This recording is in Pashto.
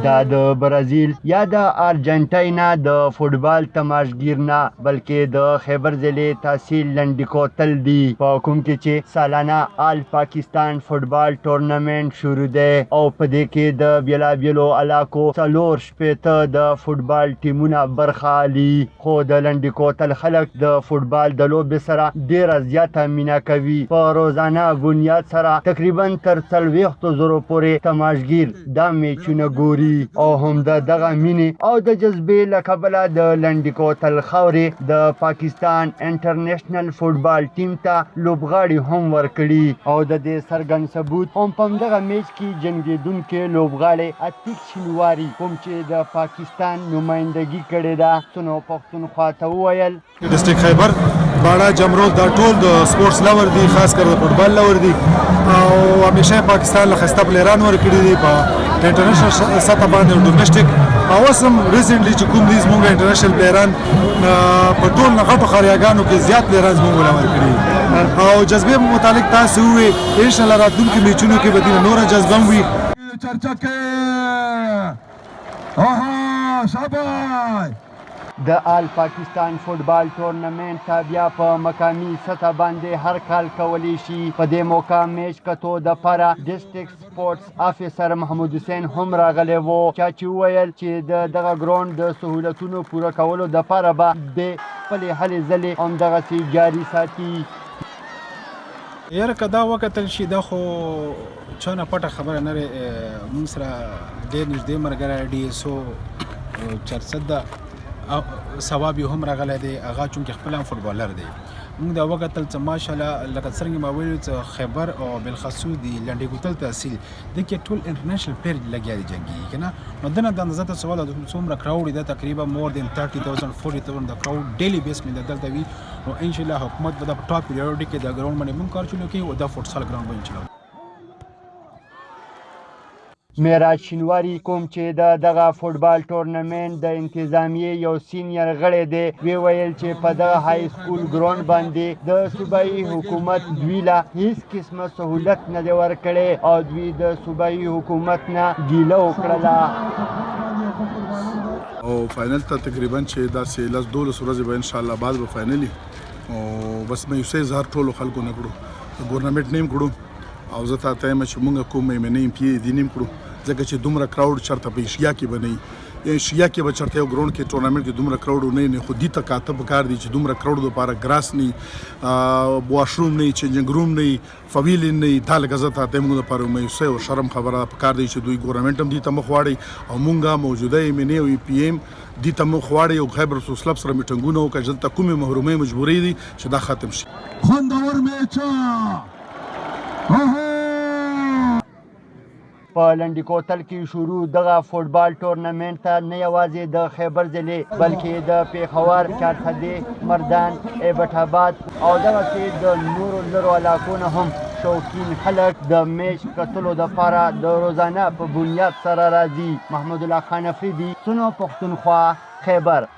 دا د برازیل یا د ارجنټاین د فوټبال تماشګیر نه بلکې د خیبر ضلع تحصیل لنډی کوتل دی په کوم کې چې سالانه آل پاکستان فوټبال ټورنمنټ شروع دی او په دې کې د بیلابیلو علاقو څلور شپېته د فوټبال ټیمونه برخه اخلي خو د لنډی کوتل خلک د فوټبال د لوبې سره ډیره زیاته مینه کوي په روزانه بنیاد سره تقریبا تر 40,000 پورې تماشګیر دا میچونه ګوري او هم دغه مینې او د جذبې له کبله د لنډی کوتل خاورې د پاکستان انټرنیشنل فوټبال ټیم ته لوبغاړي هم ورکړي او د دې څرګند ثبوت هم په همدغه میچ کې جنګېدونکي لوبغاړی اتیک شینواري کوم چې د پاکستان نمایندګي کړې ده سنو پښتونخوا ته وویل ډسټرکټ خیبر باړه جمرود دا ټول د سپورټس لور دي خاص کر د فوټبال لور دي او همیشه پاکستان له خسته پلیران ورکړي دي په انټرنیشنل سطح باندې او ډومېسټک او اوسم ریسنټلی چې کوم دي زموږ انټرنیشنل پلیران په ټول غټو خاریاګانو کې زیات پلیران زموږ له ورکړي او جذبې متعلق تاسو وې ان شاء الله راتلونکي میچونو کې به دینه نور جذبه وي چرچا کې اوه شاباش د آل پاکستان فوټبال ټورنمنټ ته بیا په مقامي سطح باندې هر کال کولی شي په دې موقع میچ کتو د پاره ډسټرکټ سپورټس افیسر محمود حسین هم راغلی و چې وویل چې دغه ګراوند د سهولتونو پوره کولو د پاره به د خپلې هلې ځلې همدغسې جاري ساتي یاره که دا وکتل شي دا خو چا نه پټه خبره نه دی موږ سره ډېر نږدې ملګری ډي اس او چرسد ده ثواب یې هم راغلی دی هغه چونکې خپل هم فوټبالر دی موږ دا وکتل چې ماشاءالله لکه څرنګه ما ویلي چې خیبر او بالخصوص د لنډی کوتل تحصیل د کې ټول انټرنیشنل پلیر لګیا دي جنګي کنه نو دنه د اندازه ته سوال د څومره کراوډ دی تقریبا مور دین 30,000 40,000 د کراوډ ډیلی بیس باندې دلته وي او ان شاء الله حکومت به د ټاپ پریورټي کې د ګراوند باندې مونږ کار چلو کوي او د فوټسال ګراوند باندې چلو معراج شینواري کوم چې دغه فوټبال ټورنمنټ د انتظامیې یو سینیر غړی دی وی ویل چې په دغه های سکول ګراوند باندې د صوبایي حکومت دوی له هیڅ قسمه سهولت نه دی ورکړی او دوی د صوبایي حکومت نه ګیله وکړله او فاینل ته تقریبا چې داسې 12 ورځې به ان شاء الله بعد به فاینلي او بس مې یو څه اظهار ټولو خلکو نه کړو ګورنمنټ نیم کړو او زه ته وایم چې موږ کوم منې پی دي نیم کړو ځکه چې دومره کراوډ چرته په ایشیا کې به نه وي ایشیا کې به چرته یو ګراوند کې ټورنمنټ کې دومره کراوډ نه خو دې ته کاته پکار دي چې دومره کراوډ لپاره ګراس نه واشروم نه چینجینګ روم نه فویلین نه دا لږه زه ته موږ لپاره مې او شرم خبره پکار دی چې دوی ګورنمنټ هم دې ته مخ واړي او موږ موجوده منې او پی ایم دې ته مخ واړي او خیبر سوسلب سره میټنګونه وکړي چې دلته کومې محرومۍ مجبورۍ دي چې دا ختم شي خوندور میچ په لنډی کوتل کې شروع دغه فوټبال ټورنمنټ ته نه یوازې د خیبر ضلع بلکې د پیښور چارسدې مردان ایبټ آباد او دغسې د نورو لرو علاقو نه هم شوقین خلک د میچ کتلو دپاره د روزانه په بنیاد سره راځي محمود الله خان افریدي سنو پښتونخوا خیبر